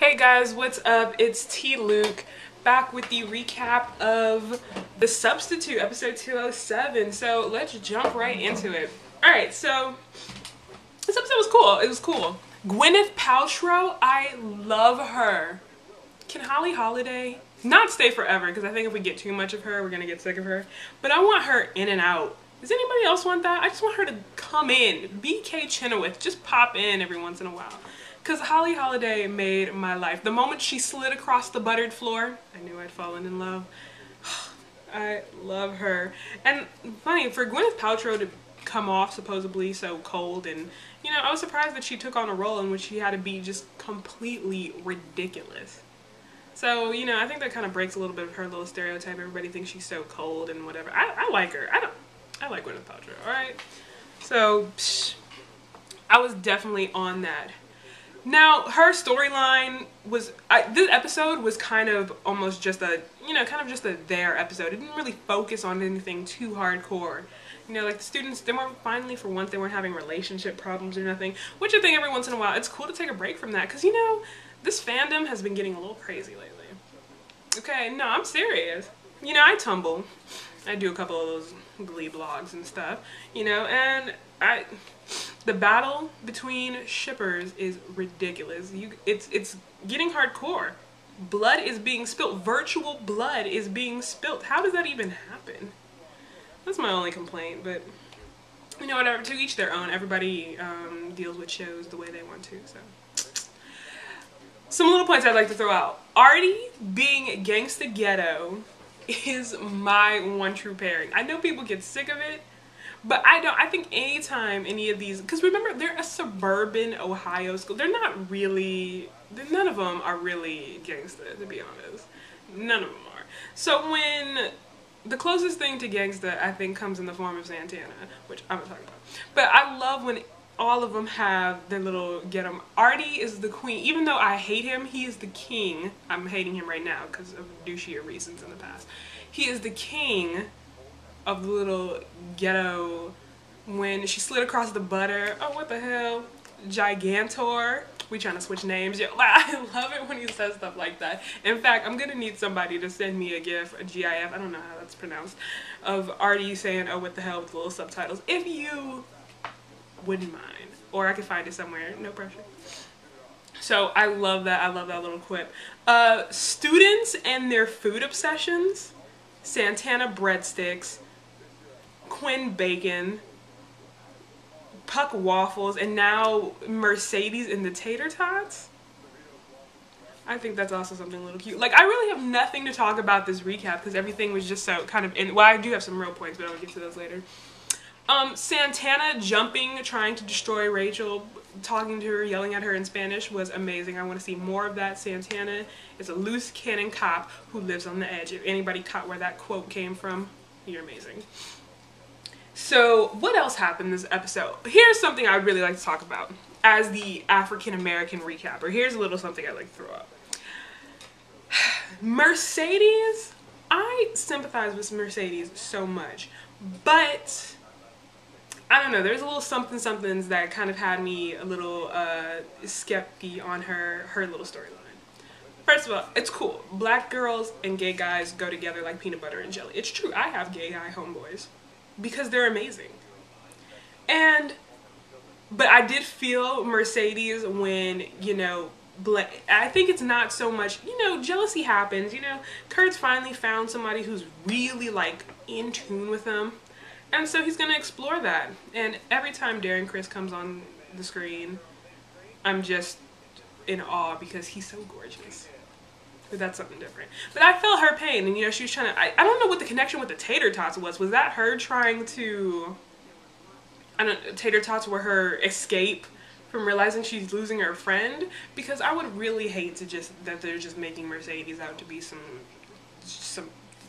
Hey guys, what's up? It's T Luke back with the recap of The Substitute, episode 207. So let's jump right into it. Alright, so this episode was cool. It was cool. Gwyneth Paltrow, I love her. Can Holly Holiday not stay forever? Because I think if we get too much of her, we're going to get sick of her. But I want her in and out. Does anybody else want that? I just want her to come in. BK Chenoweth, just pop in every once in a while. Because Holly Holiday made my life. The moment she slid across the buttered floor, I knew I'd fallen in love. I love her. And funny, for Gwyneth Paltrow to come off supposedly so cold, and you know, I was surprised that she took on a role in which she had to be just completely ridiculous. So, you know, I think that kind of breaks a little bit of her little stereotype. Everybody thinks she's so cold and whatever. I like her. I like Gwyneth Paltrow, alright? So, I was definitely on that. Now, her storyline was, this episode was kind of almost just a, you know, kind of just a there episode. It didn't really focus on anything too hardcore. You know, like the students, they weren't, finally for once, they weren't having relationship problems or nothing. Which I think every once in a while, it's cool to take a break from that. Because, you know, this fandom has been getting a little crazy lately. Okay, no, I'm serious. You know, I tumble. I do a couple of those Glee blogs and stuff. You know, and the battle between shippers is ridiculous. It's getting hardcore. Blood is being spilt. Virtual blood is being spilt. How does that even happen? That's my only complaint, but you know, whatever, to each their own. Everybody deals with shows the way they want to, so. Some little points I'd like to throw out. Artie being Gangsta Ghetto is my one true pairing. I know people get sick of it, but I think anytime any of these, because remember, they're a suburban Ohio school. They're not really, none of them are really gangsta, to be honest. None of them are. So when, the closest thing to gangsta, I think, comes in the form of Santana, which I'm not talking about. But I love when all of them have their little get 'em. Artie is the queen. Even though I hate him, he is the king. I'm hating him right now because of douchier reasons in the past. He is the king of the little ghetto. When she slid across the butter, oh, what the hell, Gigantor. We trying to switch names. Yeah, I love it when he says stuff like that. In fact, I'm gonna need somebody to send me a GIF, a GIF, I don't know how that's pronounced, of Artie saying, oh, what the hell, with little subtitles, if you wouldn't mind. Or I could find it somewhere, no pressure. So I love that. I love that little quip. Students and their food obsessions. Santana breadsticks, Quinn bacon, Puck waffles, and now Mercedes in the tater tots. I think that's also something a little cute. Like, I really have nothing to talk about this recap because everything was just so kind of well, I do have some real points, but I'll get to those later. Santana jumping, trying to destroy Rachel, talking to her, yelling at her in Spanish was amazing. I want to see more of that. Santana is a loose cannon cop who lives on the edge. If anybody caught where that quote came from, you're amazing. So what else happened this episode? Here's something I'd really like to talk about as the African-American recapper. Here's a little something I'd like to throw up. Mercedes, I sympathize with Mercedes so much, but I don't know, there's a little somethings that kind of had me a little skeptical on her little storyline. First of all, it's cool. Black girls and gay guys go together like peanut butter and jelly. It's true, I have gay guy homeboys because they're amazing. But I did feel Mercedes when, you know, I think it's not so much, you know, jealousy happens, you know, Kurt's finally found somebody who's really like in tune with him. And so he's going to explore that. And every time Darren Criss comes on the screen, I'm just in awe because he's so gorgeous. But that's something different. But I felt her pain, and you know, she was trying to, I don't know what the connection with the tater tots was. Was that her trying to, I don't know, tater tots were her escape from realizing she's losing her friend? Because I would really hate to that they're just making Mercedes out to be some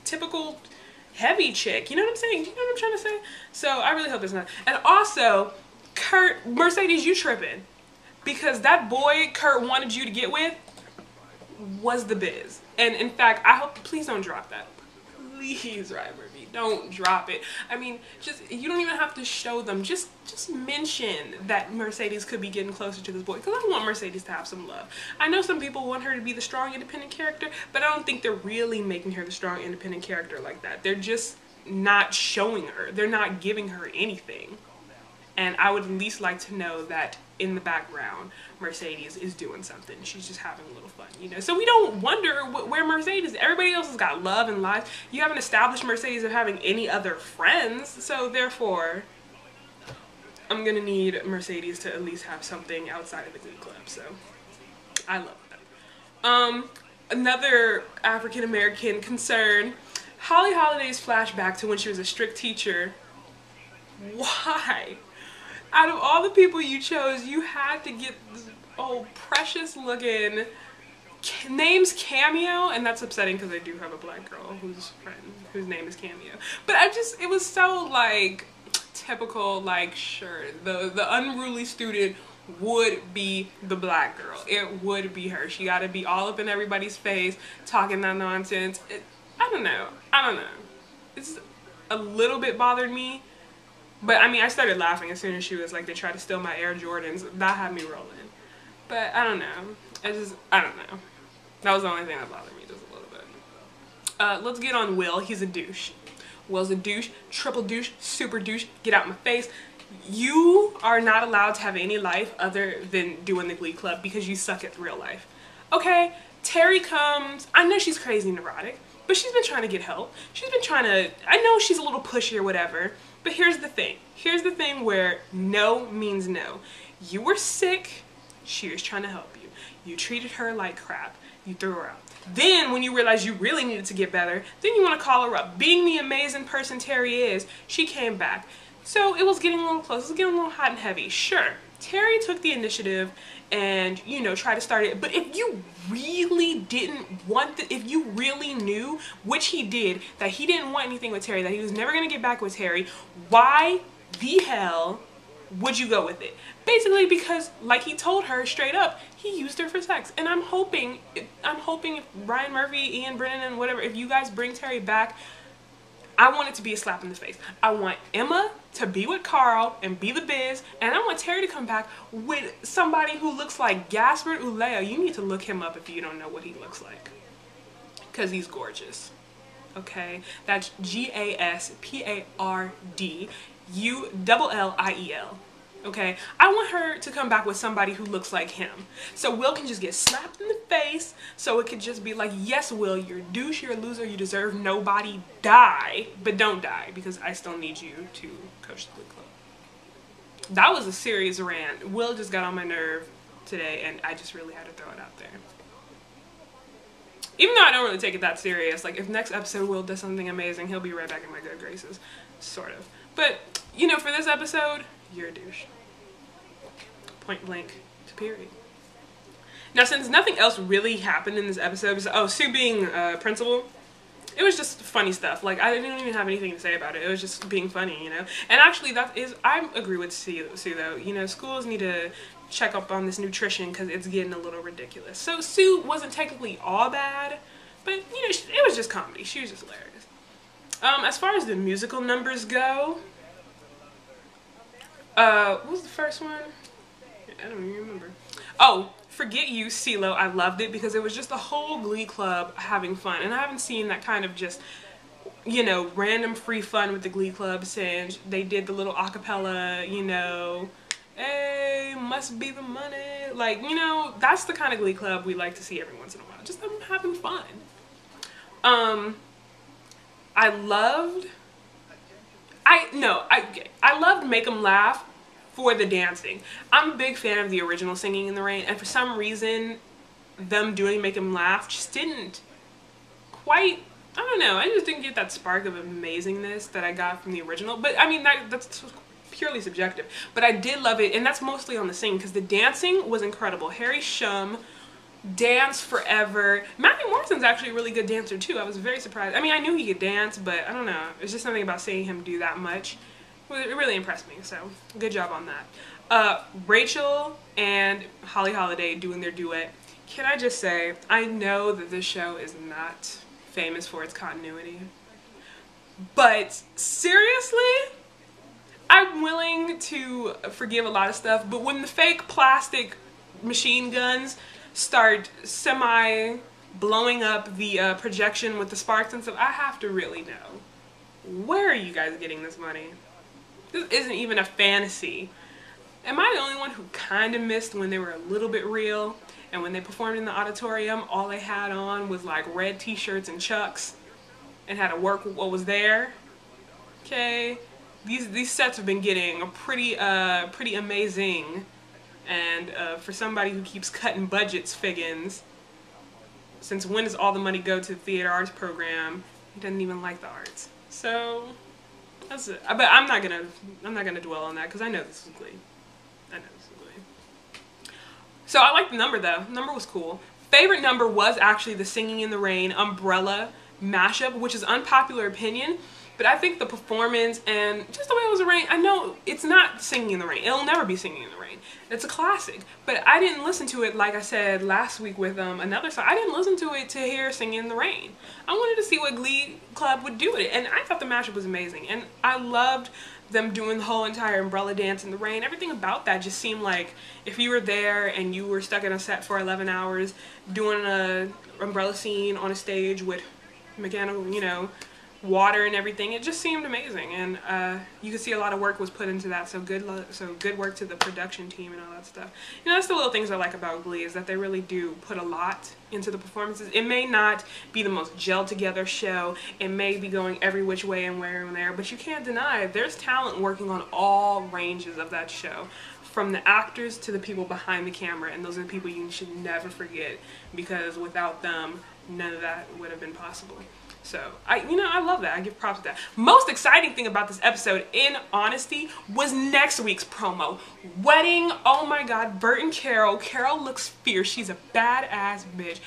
typical heavy chick, you know what I'm saying? You know what I'm trying to say? So I really hope it's not. And also, Kurt, Mercedes, you tripping. Because that boy Kurt wanted you to get with was the biz. And in fact, I hope, please don't drop that. Please, Ryan Murphy, don't drop it. I mean, just, you don't even have to show them. Just mention that Mercedes could be getting closer to this boy, because I want Mercedes to have some love. I know some people want her to be the strong, independent character, but I don't think they're really making her the strong, independent character like that. They're just not showing her. They're not giving her anything. And I would at least like to know that in the background, Mercedes is doing something. She's just having a little fun, you know? So we don't wonder where Mercedes is. Everybody else has got love and life. You haven't established Mercedes of having any other friends. So therefore, I'm gonna need Mercedes to at least have something outside of the Glee Club. So I love that. Another African-American concern, Holly Holiday's flashback to when she was a strict teacher. Why? Out of all the people you chose, you had to get this old precious looking name's Cameo, and that's upsetting because I do have a black girl whose name is Cameo. But it was so like typical, like sure, the unruly student would be the black girl. It would be her. She got to be all up in everybody's face, talking that nonsense. I don't know. It's a little bit bothered me. But I mean, I started laughing as soon as she was like, they tried to steal my Air Jordans. That had me rolling. But I don't know. I don't know. That was the only thing that bothered me just a little bit. Let's get on Will. He's a douche. Will's a douche, triple douche, super douche. Get out my face. You are not allowed to have any life other than doing the Glee Club because you suck at real life. Okay, Terry comes. I know she's crazy neurotic, but she's been trying to get help. She's been trying to, I know she's a little pushy or whatever. But here's the thing. Here's the thing where no means no. You were sick. She was trying to help you. You treated her like crap. You threw her out. Then when you realized you really needed to get better, then you want to call her up. Being the amazing person Terry is, she came back. So it was getting a little close. It was getting a little hot and heavy. Sure, Terry took the initiative and, you know, tried to start it. But if you really didn't want if you really knew, which he did, that he didn't want anything with Terry, that he was never going to get back with Terry, why the hell would you go with it? Basically because, like he told her straight up, he used her for sex. And I'm hoping if Ryan Murphy, Ian Brennan, and whatever, if you guys bring Terry back, I want it to be a slap in the face. I want Emma to be with Carl and be the biz, and I want Terry to come back with somebody who looks like Gaspard Ulea. You need to look him up if you don't know what he looks like, because he's gorgeous. Okay, that's GASPARDULLIEL. Okay, I want her to come back with somebody who looks like him, so Will can just get slapped in the face, so it could just be like, yes Will, you're a douche, you're a loser, you deserve nobody, die, but don't die, because I still need you to coach the Glee Club. That was a serious rant. Will just got on my nerve today, and I just really had to throw it out there. Even though I don't really take it that serious, like if next episode Will does something amazing, he'll be right back in my good graces, sort of. But, you know, for this episode, you're a douche. Point blank to period. Now, since nothing else really happened in this episode, Sue being principal, it was just funny stuff. Like, I didn't even have anything to say about it. It was just being funny, you know? And actually, I agree with Sue though. You know, schools need to check up on this nutrition because it's getting a little ridiculous. So Sue wasn't technically all bad, but, you know, it was just comedy. She was just hilarious. As far as the musical numbers go, what was the first one? I don't even remember. Oh, Forget You, CeeLo. I loved it because it was just the whole Glee Club having fun. And I haven't seen that kind of just, you know, random free fun with the Glee Club since they did the little acapella, you know, hey, must be the money. Like, you know, that's the kind of Glee Club we like to see every once in a while. Just them having fun. I loved Make 'Em Laugh for the dancing. I'm a big fan of the original Singing in the Rain, and for some reason them doing Make 'Em Laugh just didn't quite, I don't know, I just didn't get that spark of amazingness that I got from the original. But I mean, that's purely subjective, but I did love it, and that's mostly on the singing because the dancing was incredible. Harry Shum danced forever. Matthew Morrison's actually a really good dancer too. I was very surprised. I mean, I knew he could dance, but I don't know, it's just something about seeing him do that much. It really impressed me, so good job on that. Rachel and Holly Holiday doing their duet. Can I just say, I know that this show is not famous for its continuity, But seriously, I'm willing to forgive a lot of stuff, but when the fake plastic machine guns start semi blowing up the projection with the sparks and stuff, I have to really know, where are you guys getting this money? This isn't even a fantasy. Am I the only one who kind of missed when they were a little bit real? And when they performed in the auditorium, all they had on was like red t-shirts and Chucks and had to work with what was there. Okay, these sets have been getting pretty amazing, and for somebody who keeps cutting budgets figgins, since when does all the money go to the theater arts program? He doesn't even like the arts. So that's it. But I'm not gonna dwell on that because I know this is Glee. I know this is Glee. So I like the number though. The number was cool. Favorite number was actually the Singing in the Rain Umbrella mashup, which is unpopular opinion, but I think the performance and just the way it was arranged, I know it's not Singing in the Rain. It'll never be Singing in the Rain. It's a classic, but I didn't listen to it like I said last week with another song. I didn't listen to it to hear Singing in the Rain. I wanted to see what Glee Club would do with it, and I thought the mashup was amazing, and I loved them doing the whole entire umbrella dance in the rain. Everything about that just seemed like if you were there and you were stuck in a set for 11 hours doing a umbrella scene on a stage with mechanical, you know, water and everything, it just seemed amazing, and you could see a lot of work was put into that, so good work to the production team and all that stuff. You know, that's the little things I like about Glee, is that they really do put a lot into the performances. It may not be the most gelled together show, it may be going every which way and where and there, but you can't deny there's talent working on all ranges of that show, from the actors to the people behind the camera, and those are the people you should never forget, because without them none of that would have been possible. So, I love that. I give props to that. Most exciting thing about this episode, in honesty, was next week's promo. Wedding, oh my god, Bert and Carol. Carol looks fierce. She's a badass bitch.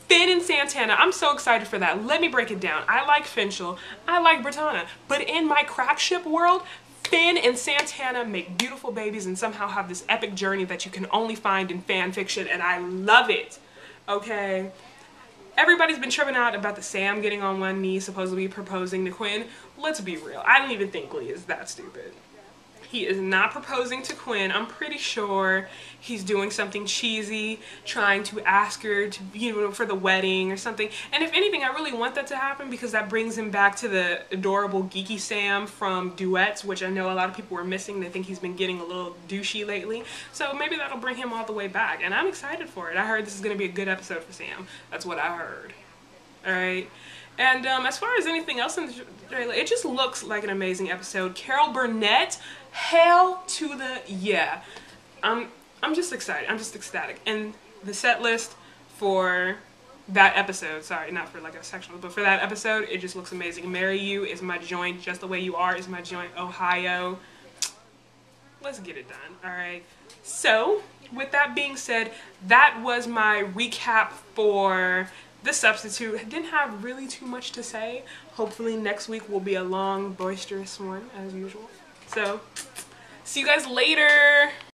Finn and Santana, I'm so excited for that. Let me break it down. I like Finchel. I like Brittana. But in my crack ship world, Finn and Santana make beautiful babies and somehow have this epic journey that you can only find in fan fiction, and I love it. Okay? Everybody's been tripping out about the Sam getting on one knee, supposedly proposing to Quinn. Let's be real. I don't even think Glee is that stupid. He is not proposing to Quinn. I'm pretty sure he's doing something cheesy, trying to ask her to, you know, for the wedding or something. And if anything, I really want that to happen because that brings him back to the adorable geeky Sam from Duets, which I know a lot of people were missing. They think he's been getting a little douchey lately. So maybe that'll bring him all the way back. And I'm excited for it. I heard this is going to be a good episode for Sam. That's what I heard. Alright? And as far as anything else in the trailer, it just looks like an amazing episode. Carol Burnett, hell to the yeah. I'm just excited. I'm just ecstatic. And the set list for that episode, sorry, not for like a sectional, but for that episode, it just looks amazing. Marry You is my joint. Just the Way You Are is my joint. Ohio. Let's get it done. Alright. So, with that being said, that was my recap for The Substitute. I didn't have really too much to say. Hopefully next week will be a long, boisterous one, as usual. So, see you guys later!